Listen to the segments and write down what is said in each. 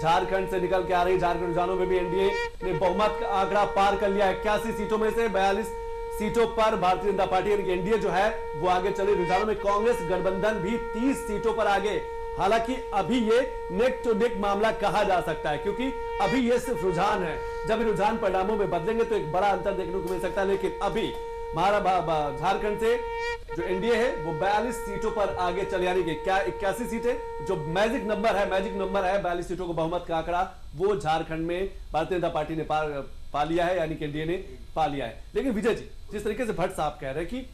झारखंड से निकल के आ रही। झारखंड रुझानों में भी एनडीए ने बहुमत का आंकड़ा पार कर लिया। 81 सीटों में से 42 सीटों पर भारतीय जनता पार्टी यानी कि एनडीए जो है वो आगे चली। रुझानों में कांग्रेस गठबंधन भी 30 सीटों पर आगे। हालांकि अभी ये नेक टू नेक मामला कहा जा सकता है, क्योंकि अभी ये सिर्फ रुझान है। जब रुझान परिणामों में बदलेंगे तो एक बड़ा अंतर देखने को मिल सकता है। लेकिन अभी झारखंड से जो एनडीए है वो 42 सीटों पर आगे चल, यानी कि क्या 81 सीटें जो मैजिक नंबर है 42 सीटों को बहुमत का आंकड़ा वो झारखंड में भारतीय जनता पार्टी ने पा लिया है, यानी कि एनडीए ने पा लिया है। लेकिन विजय जी, जिस तरीके से भट्ट साहब कह रहे हैं कि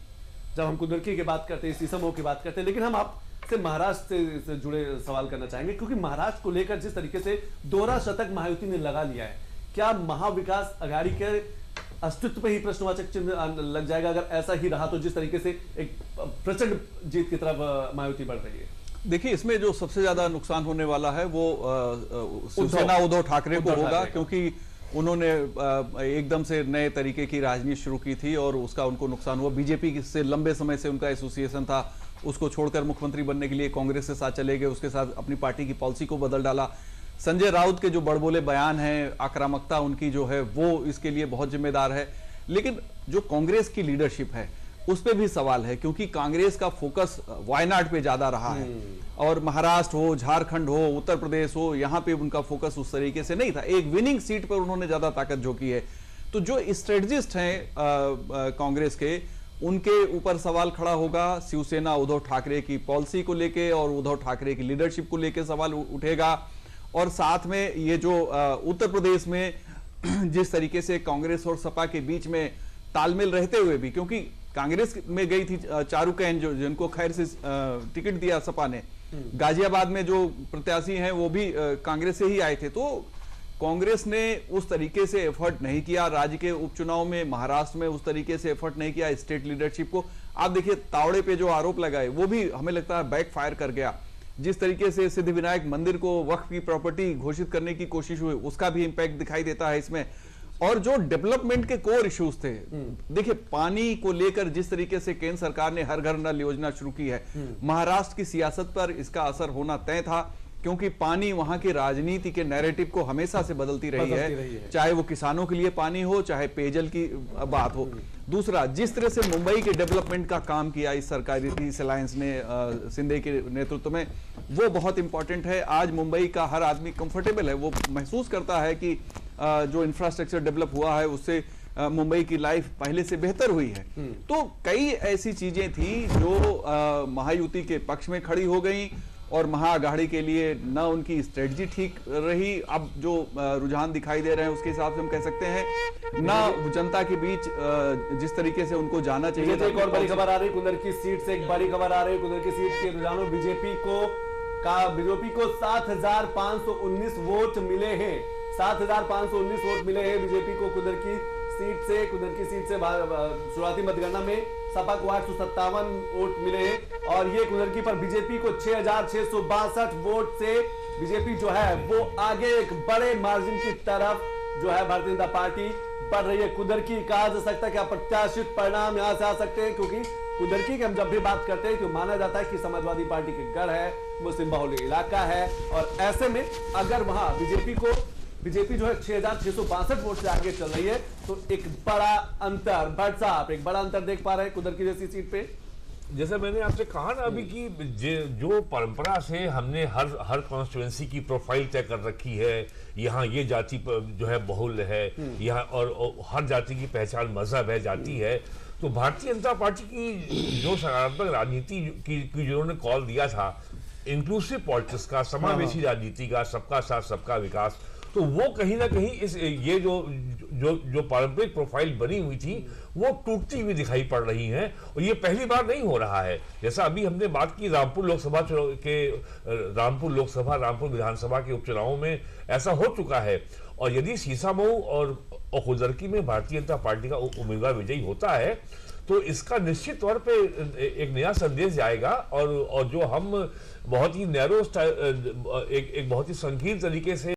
जब हम कुंदरकी की बात करते हैं, सीसमो की बात करते हैं, लेकिन हम आपसे महाराष्ट्र से जुड़े सवाल करना चाहेंगे, क्योंकि महाराष्ट्र को लेकर जिस तरीके से दोहरा शतक महायुति ने लगा लिया है, क्या महाविकास अघाड़ी के अस्तित्व पे ही प्रश्नवाचक चिन्ह लग जाएगा अगर ऐसा ही रहा तो, जिस तरीके से एक प्रचंड जीत की तरफ महायुति बढ़ रही है? देखिए, इसमें जो सबसे ज्यादा नुकसान होने वाला है वो शिवसेना उद्धव ठाकरे को होगा, क्योंकि उन्होंने एकदम से नए तरीके की राजनीति शुरू की थी और उसका उनको नुकसान हुआ। बीजेपी से लंबे समय से उनका एसोसिएशन था, उसको छोड़कर मुख्यमंत्री बनने के लिए कांग्रेस के साथ चले गए, उसके साथ अपनी पार्टी की पॉलिसी को बदल डाला। संजय राउत के जो बड़बोले बयान हैं, आक्रामकता उनकी जो है वो इसके लिए बहुत जिम्मेदार है। लेकिन जो कांग्रेस की लीडरशिप है उस पे भी सवाल है, क्योंकि कांग्रेस का फोकस वायनाड पे ज्यादा रहा है और महाराष्ट्र हो, झारखंड हो, उत्तर प्रदेश हो, यहाँ पे उनका फोकस उस तरीके से नहीं था। एक विनिंग सीट पर उन्होंने ज्यादा ताकत झोंकी है। तो जो स्ट्रेटजिस्ट हैं कांग्रेस के, उनके ऊपर सवाल खड़ा होगा। शिवसेना उद्धव ठाकरे की पॉलिसी को लेके और उद्धव ठाकरे की लीडरशिप को लेके सवाल उठेगा। और साथ में ये जो उत्तर प्रदेश में जिस तरीके से कांग्रेस और सपा के बीच में तालमेल रहते हुए भी, क्योंकि कांग्रेस में गई थी चारुकैन जिनको खैर से टिकट दिया सपा ने, गाजियाबाद में जो प्रत्याशी हैं वो भी कांग्रेस से ही आए थे, तो कांग्रेस ने उस तरीके से एफर्ट नहीं किया। राज्य के उपचुनाव में महाराष्ट्र में उस तरीके से एफर्ट नहीं किया स्टेट लीडरशिप को। आप देखिए, तावड़े पे जो आरोप लगाए वो भी हमें लगता है बैक फायर कर गया। जिस तरीके से सिद्धिविनायक मंदिर को वक्फ की प्रॉपर्टी घोषित करने की कोशिश हुई, उसका भी इंपैक्ट दिखाई देता है इसमें। और जो डेवलपमेंट के कोर इश्यूज थे, देखिए पानी को लेकर जिस तरीके से केंद्र सरकार ने हर घर नल योजना शुरू की है, महाराष्ट्र की सियासत पर इसका असर होना तय था, क्योंकि पानी वहां की राजनीति के नैरेटिव को हमेशा से बदलती रही है, चाहे वो किसानों के लिए पानी हो, चाहे पेयजल की बात हो। दूसरा, जिस तरह से मुंबई के डेवलपमेंट का काम किया इस सरकारी पीस अलायंस ने शिंदे के नेतृत्व में, वो बहुत इंपॉर्टेंट है। आज मुंबई का हर आदमी कंफर्टेबल है, वो महसूस करता है कि जो इंफ्रास्ट्रक्चर डेवलप हुआ है उससे मुंबई की लाइफ पहले से बेहतर हुई है। तो कई ऐसी चीजें थी जो महायुति के पक्ष में खड़ी हो गई और महाअघाड़ी के लिए न उनकी स्ट्रेटजी ठीक रही। अब जो रुझान दिखाई दे रहे हैं उसके हिसाब से हम कह सकते हैं न जनता के बीच जिस तरीके से उनको जाना चाहिए। एक और बड़ी खबर आ रही है कुंदरकी सीट से, एक बड़ी खबर आ रही है कुंदरकी सीट के रुझानों। बीजेपी को 7,519 वोट मिले हैं। 7,519 वोट मिले हैं बीजेपी को कुंदरकी सीट से। कुंदरकी सीट से शुरुआती मतगणना में सपा को 857 वोट मिले हैं और ये कुंदरकी पर बीजेपी को 6,662 वोट से बीजेपी जो है वो आगे एक बड़े मार्जिन की तरफ जो है भारतीय जनता पार्टी बढ़ रही है। कुंदरकी कहा जा सकता है कि अप्रत्याशित परिणाम यहां से आ सकते हैं, क्योंकि कुंदरकी की हम जब भी बात करते हैं तो माना जाता है कि समाजवादी पार्टी के गढ़ है, मुस्लिम बहुल इलाका है, और ऐसे में अगर वहां बीजेपी जो है 6,662 वोट से आगे चल रही है तो एक बड़ा अंतर, भट्ट साहब एक बड़ा अंतर देख पा रहे हैं कुंदरकी जैसी सीट पे। जैसे मैंने आपसे कहा ना अभी कि जो परंपरा से हमने हर कॉन्स्टिट्यूएंसी की प्रोफाइल तय कर रखी है, यहाँ ये जाति जो है बहुल है, यहाँ और हर जाति की पहचान मजहब है, जाति है, तो भारतीय जनता पार्टी की जो सकारात्मक राजनीति की जिन्होंने कॉल दिया था, इंक्लूसिव पॉलिटिक्स का, समावेशी राजनीति का, सबका साथ सबका विकास, तो वो कहीं ना कहीं ये जो पारंपरिक प्रोफाइल बनी हुई थी वो टूटती हुई दिखाई पड़ रही है। और ये पहली बार नहीं हो रहा है। जैसा अभी हमने बात की रामपुर लोकसभा रामपुर विधानसभा के उपचुनावों में ऐसा हो चुका है, और यदि सीसामऊ और कुंदरकी में भारतीय जनता पार्टी का उम्मीदवार विजयी होता है तो इसका निश्चित तौर पे एक नया संदेश जाएगा, और जो हम बहुत ही नैरो एक बहुत ही संकीर्ण तरीके से